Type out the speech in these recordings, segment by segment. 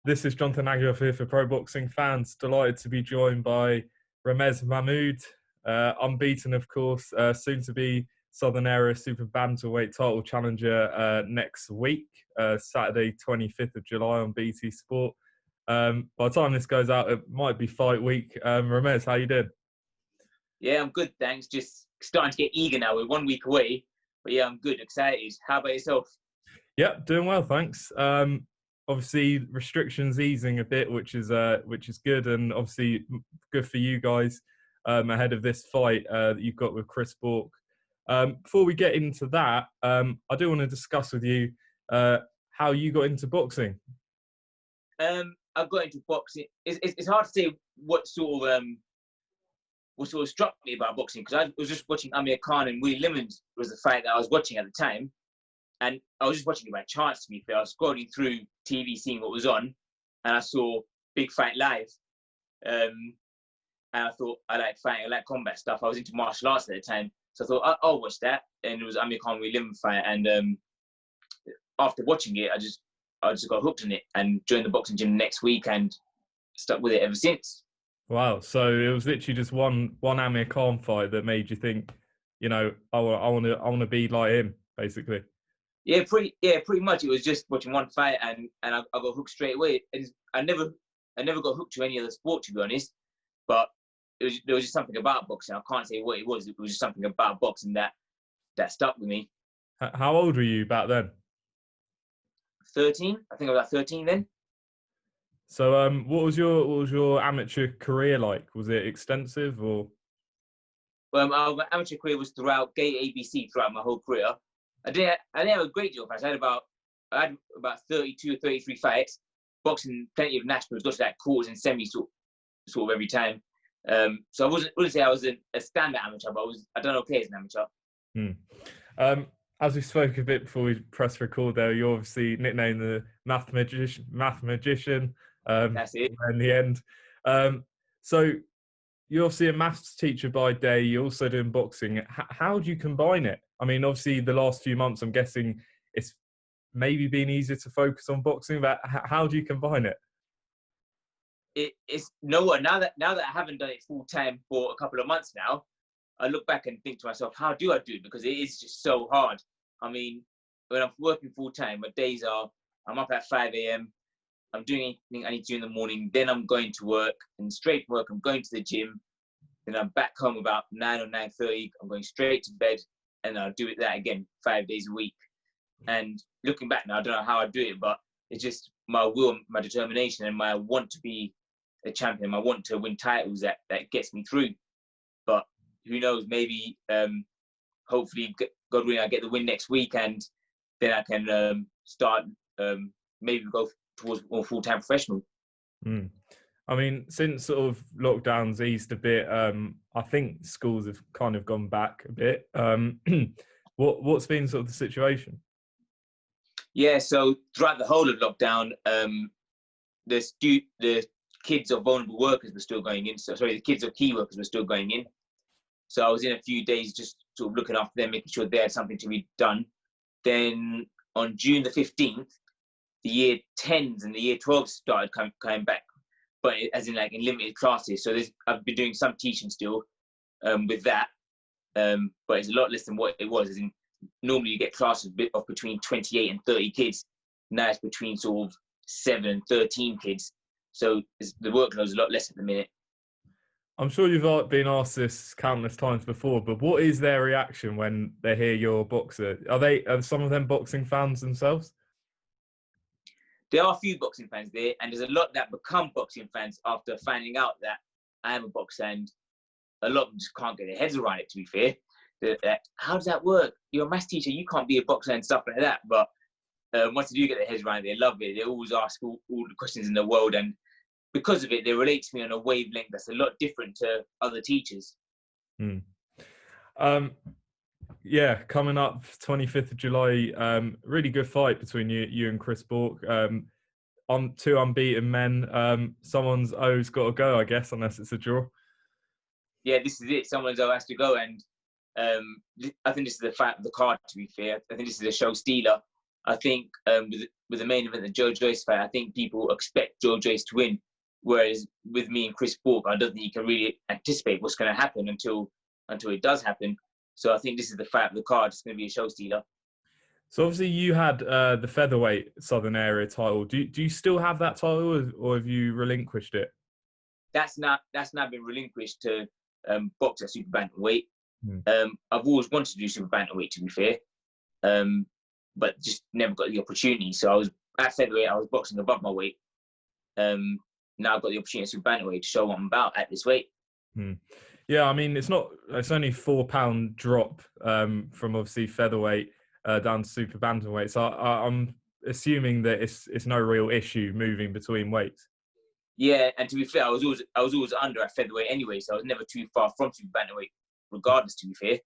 This is Jonathan Aguilar here for Pro Boxing Fans. Delighted to be joined by Ramez Mahmood, unbeaten, of course, soon to be Southern Area Super-Bantamweight title challenger next week, Saturday, 25th of July on BT Sport. By the time this goes out, it might be fight week. Ramez, how you doing? Yeah, I'm good, thanks. Just starting to get eager now. We're 1 week away. But yeah, I'm good, excited. How about yourself? Yeah, doing well, thanks. Obviously, restrictions easing a bit, which is good, and obviously good for you guys ahead of this fight that you've got with Chris Bourke. Before we get into that, I do want to discuss with you how you got into boxing. I got into boxing. It's hard to say what sort of struck me about boxing, because I was just watching Amir Khan and Willie Lemons was the fight that I was watching at the time. And I was just watching it by chance, to be fair. I was scrolling through TV, seeing what was on, and I saw Big Fight Live. And I thought, I like fighting, I like combat stuff. I was into martial arts at the time. So I thought, I'll watch that. And it was Amir Khan Willie Lemons fight. And after watching it, I just got hooked on it and joined the boxing gym next week and stuck with it ever since. Wow. So it was literally just one Amir Khan fight that made you think, I want to be like him, basically. Yeah, pretty much. It was just watching one fight, and I got hooked straight away. And I never got hooked to any other sport, to be honest. But there was just something about boxing. I can't say what it was. It was just something about boxing that stuck with me. How old were you back then? 13. I think I was 13 then. So, what was your amateur career like? Was it extensive or? Well, my amateur career was throughout Gate ABC throughout my whole career. I didn't have a great deal of fights. I had about 32 or 33 fights, boxing plenty of nationals, got to like quarters and semis sort of every time. So I wouldn't say I was a standard amateur, but I done okay as an amateur. As we spoke a bit before we press record, there, you're obviously nicknamed the math magician. That's it. In the end, so you're obviously a maths teacher by day. You're also doing boxing. How do you combine it? I mean, obviously, the last few months, I'm guessing it's maybe been easier to focus on boxing. But how do you combine it? It's nowhere now that I haven't done it full time for a couple of months now. I look back and think to myself, how do I do it? Because it is just so hard. I mean, when I'm working full time, my days are I'm up at 5 a.m. I'm doing anything I need to do in the morning. Then I'm going to work, and straight from work, I'm going to the gym. Then I'm back home about 9 or 9:30. I'm going straight to bed, and I'll do that again 5 days a week. And looking back now, I don't know how I do it, but it's just my will, my determination, and my want to be a champion. My want to win titles that gets me through. But who knows? Maybe, hopefully, God willing, I get the win next week, and then I can start maybe go towards more full-time professional. I mean, since sort of lockdowns eased a bit, I think schools have kind of gone back a bit. What's been sort of the situation? Yeah, so throughout the whole of lockdown, the kids of vulnerable workers were still going in. The kids of key workers were still going in. So I was in a few days just sort of looking after them, making sure they had something to be done. Then on June the 15th, the year 10s and the year 12s started coming back, but as in like in limited classes. So I've been doing some teaching still with that, but it's a lot less than what it was. As in, normally you get classes of between 28 and 30 kids. Now it's between sort of 7 and 13 kids. So the workload is a lot less at the minute. I'm sure you've been asked this countless times before, but what is their reaction when they hear you're a boxer? Are some of them boxing fans themselves? There are a few boxing fans there, and there's a lot that become boxing fans after finding out that I am a boxer, and a lot of them just can't get their heads around it, to be fair. How does that work? You're a maths teacher, you can't be a boxer and stuff like that. But once they do get their heads around it, they love it. They always ask all the questions in the world, and because of it, they relate to me on a wavelength that's a lot different to other teachers. Yeah, coming up 25th of July, really good fight between you and Chris Bourke. On two unbeaten men. Someone's O's got to go, I guess, unless it's a draw. Yeah, this is it. Someone's O has to go, and I think this is the fight of the card, to be fair. I think this is a show stealer. I think with the main event, the Joe Joyce fight, I think people expect Joe Joyce to win. Whereas with me and Chris Bourke, I don't think you can really anticipate what's going to happen until it does happen. So I think this is the fight of the card. It's going to be a show stealer. So obviously you had the featherweight Southern Area title. Do you still have that title, or have you relinquished it? That's now been relinquished to box at super bantamweight. Hmm. I've always wanted to do super bantamweight, to be fair, but just never got the opportunity. So I was at featherweight. I was boxing above my weight. Now I've got the opportunity at super bantamweight to show what I'm about at this weight. Hmm. Yeah, I mean, it's only £4 drop from obviously featherweight down to super bantamweight. So I'm assuming that it's no real issue moving between weights. Yeah, and to be fair, I was always under at featherweight anyway, so I was never too far from super bantamweight, regardless. To be fair.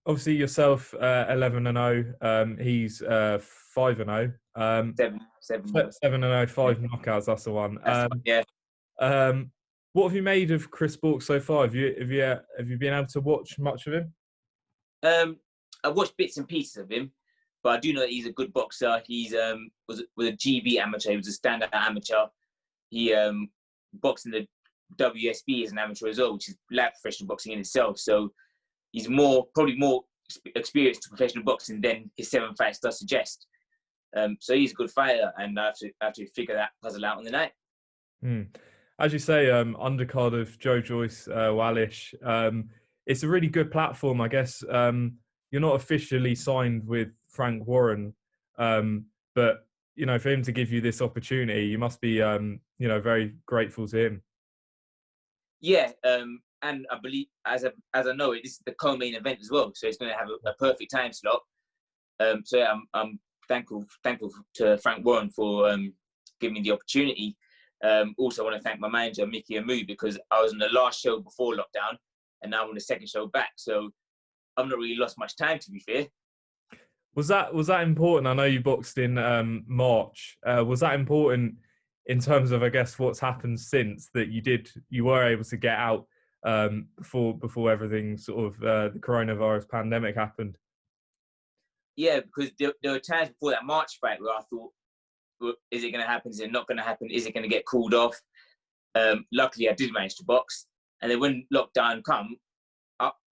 Obviously yourself 11-0. He's 5-0. 7-0, 5 knockouts. That's the one. Yeah. What have you made of Chris Bourke so far? Have you been able to watch much of him? I've watched bits and pieces of him, but I do know that he's a good boxer. He's was a GB amateur. He was a standout amateur. He boxed in the WSB as an amateur as well, which is like professional boxing in itself. So he's probably more experienced to professional boxing than his 7 fights does suggest. So he's a good fighter, and I have to figure that puzzle out on the night. As you say, undercard of Joe Joyce, Wallish. It's a really good platform, I guess. You're not officially signed with Frank Warren, but for him to give you this opportunity, you must be very grateful to him. Yeah, and I believe, as I know it, this is the co-main event as well, so it's going to have a perfect time slot. So yeah, I'm thankful to Frank Warren for giving me the opportunity. Also, I want to thank my manager Mickey Amu, because I was on the last show before lockdown, and now I'm on the second show back. So I've not really lost much time, to be fair. Was that important? I know you boxed in March. Was that important in terms of, I guess, what's happened since, that you were able to get out before everything sort of the coronavirus pandemic happened? Yeah, because there were times before that March fight where I thought, is it going to happen? Is it not going to happen? Is it going to get called off? Luckily, I did manage to box. And then when lockdown come,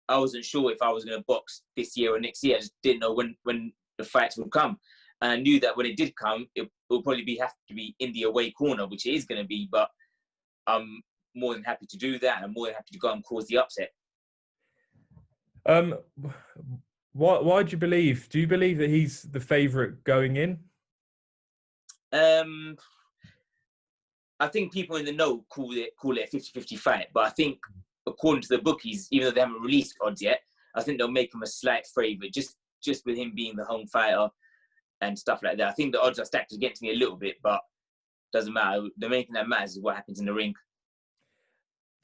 I wasn't sure if I was going to box this year or next year. I just didn't know when the fights would come. And I knew that when it did come, it will probably have to be in the away corner, which it is going to be. But I'm more than happy to do that. And I'm more than happy to go and cause the upset. Why do you believe? Do you believe that he's the favourite going in? I think people in the know call it a 50-50 fight, but I think according to the bookies, even though they haven't released odds yet, I think they'll make him a slight favourite just with him being the home fighter and stuff like that. I think the odds are stacked against me a little bit, but doesn't matter. The main thing that matters is what happens in the ring.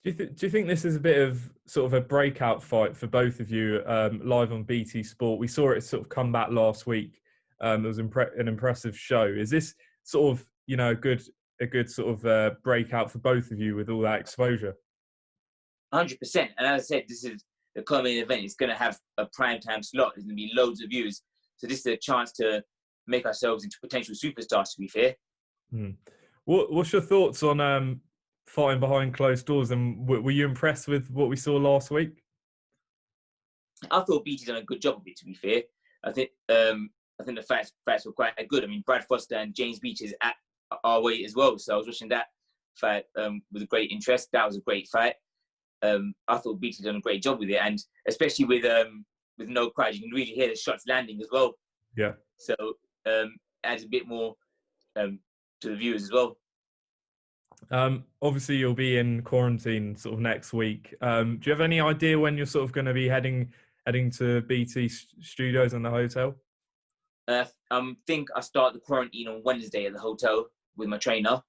Do you think this is a bit of sort of a breakout fight for both of you live on BT Sport? We saw it sort of come back last week. It was an impressive show. Is this sort of a good sort of breakout for both of you with all that exposure? 100%. And as I said, this is the co-main event. It's going to have a prime time slot. There's going to be loads of views. So this is a chance to make ourselves into potential superstars, to be fair. What's your thoughts on fighting behind closed doors? And were you impressed with what we saw last week? I thought BT done a good job of it, to be fair. I think the fights were quite good. I mean, Brad Foster and James Beach is at our weight as well. So I was watching that fight with great interest. That was a great fight. I thought BT done a great job with it, and especially with no crowd, you can really hear the shots landing as well. Yeah. So adds a bit more to the viewers as well. Obviously, you'll be in quarantine sort of next week. Do you have any idea when you're sort of going to be heading to BT studios and the hotel? I think I start the quarantine on Wednesday at the hotel with my trainer.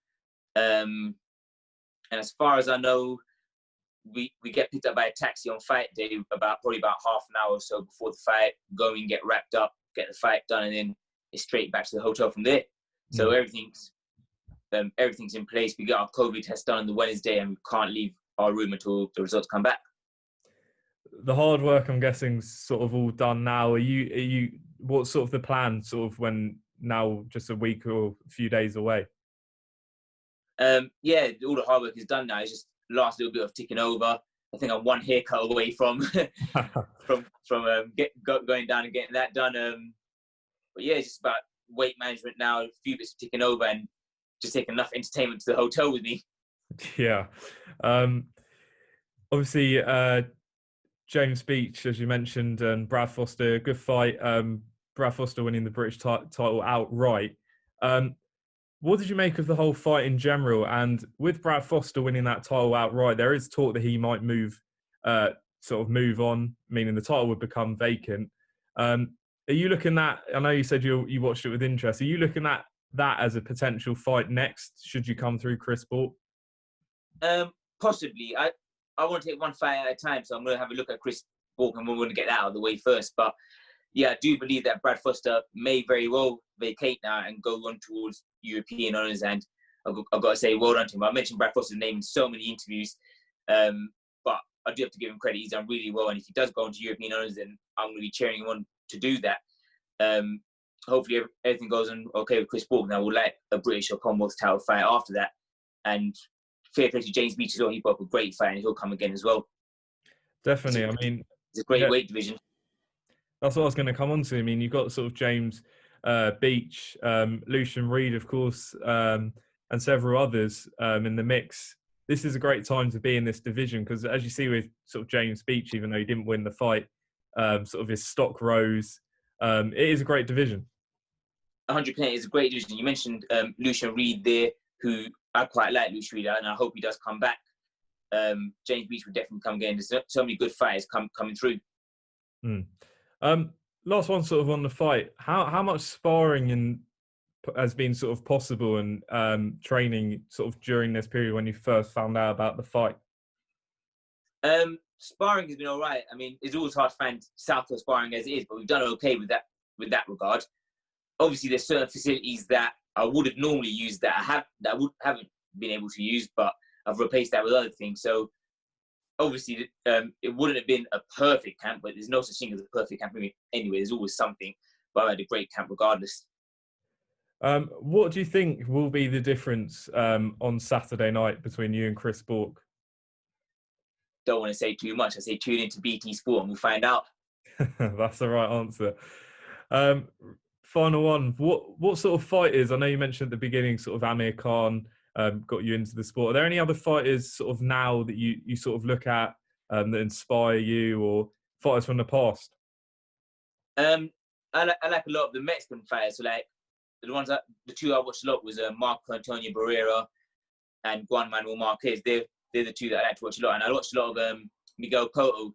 And as far as I know, we get picked up by a taxi on fight day probably about half an hour or so before the fight, go and get wrapped up, get the fight done, and then it's straight back to the hotel from there. So everything's in place. We get our COVID test done on the Wednesday, and we can't leave our room until the results come back. The hard work, I'm guessing, is sort of all done now. Are you what's sort of the plan, sort of when now just a week or a few days away? Yeah, all the hard work is done now. It's just last little bit of ticking over. I think I'm one haircut away from going down and getting that done. But yeah, it's just about weight management now. A few bits of ticking over and just taking enough entertainment to the hotel with me. Yeah. Obviously, James Beech, as you mentioned, and Brad Foster, good fight. Brad Foster winning the British title outright. What did you make of the whole fight in general? And with Brad Foster winning that title outright, there is talk that he might move on, meaning the title would become vacant. Are you looking at, I know you said you watched it with interest, are you looking at that as a potential fight next, should you come through Chris Bourke? Possibly. I want to take one fight at a time, so I'm going to have a look at Chris Bourke and we're going to get that out of the way first. But yeah, I do believe that Brad Foster may very well vacate now and go on towards European honours. And I've got to say, well done to him. I mentioned Brad Foster's name in so many interviews, but I do have to give him credit. He's done really well. And if he does go on to European honours, then I'm going to be cheering him on to do that. Hopefully everything goes on okay with Chris Bourke. Now we'll let a British or Commonwealth title fight after that. And fair play to James Beech as well. He put up a great fight and he'll come again as well. Definitely. I mean, it's a great weight division. That's what I was going to come on to. I mean, you've got sort of James Beech, Lucian Reid, of course, and several others in the mix. This is a great time to be in this division because, as you see with sort of James Beech, even though he didn't win the fight, sort of his stock rose. It is a great division. 100%, it's a great division. You mentioned Lucian Reid there, who I quite like Lucian Reid, and I hope he does come back. James Beech would definitely come again. There's so many good fighters coming through. Last one, sort of on the fight. How much sparring has been sort of possible and training sort of during this period when you first found out about the fight? Sparring has been all right. I mean, it's always hard to find Southwell sparring as it is, but we've done okay with that regard. Obviously, there's certain facilities that I would have normally used that haven't been able to use, but I've replaced that with other things. So obviously, it wouldn't have been a perfect camp, but there's no such thing as a perfect camp anyway. There's always something, but I had a great camp regardless. What do you think will be the difference on Saturday night between you and Chris Bourke? Don't want to say too much. I say tune into BT Sport and we'll find out. That's the right answer. Final one. What sort of fighters? I know you mentioned at the beginning, sort of Amir Khan got you into the sport. Are there any other fighters sort of now that you sort of look at that inspire you, or fighters from the past? I like a lot of the Mexican fighters. So like the two I watched a lot was Marco Antonio Barrera and Juan Manuel Marquez. They're the two that I like to watch a lot, and I watched a lot of Miguel Cotto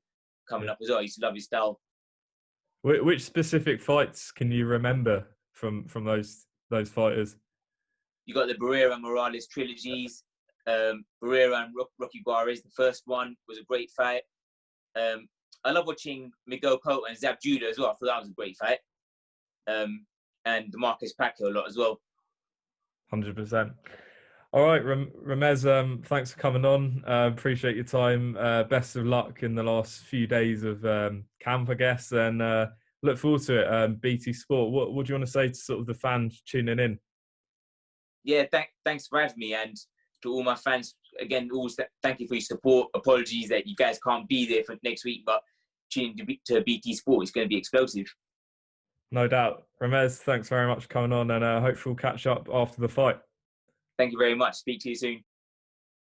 coming up as well. I used to love his style. Which specific fights can you remember from those fighters? You got the Barrera and Morales trilogies. Barrera and Rocky Juarez, the first one was a great fight. I love watching Miguel Cotto and Zab Judah as well. I thought that was a great fight. And the Marquez Pacquiao a lot as well. 100%. All right, Ramez, thanks for coming on. Appreciate your time. Best of luck in the last few days of camp, I guess, and look forward to it. BT Sport, what do you want to say to sort of the fans tuning in? Yeah, thanks for having me, and to all my fans, again, always thank you for your support. Apologies that you guys can't be there for next week, but tuning to BT Sport, it's going to be explosive. No doubt. Ramez, thanks very much for coming on, and hopefully we'll catch up after the fight. Thank you very much. Speak to you soon.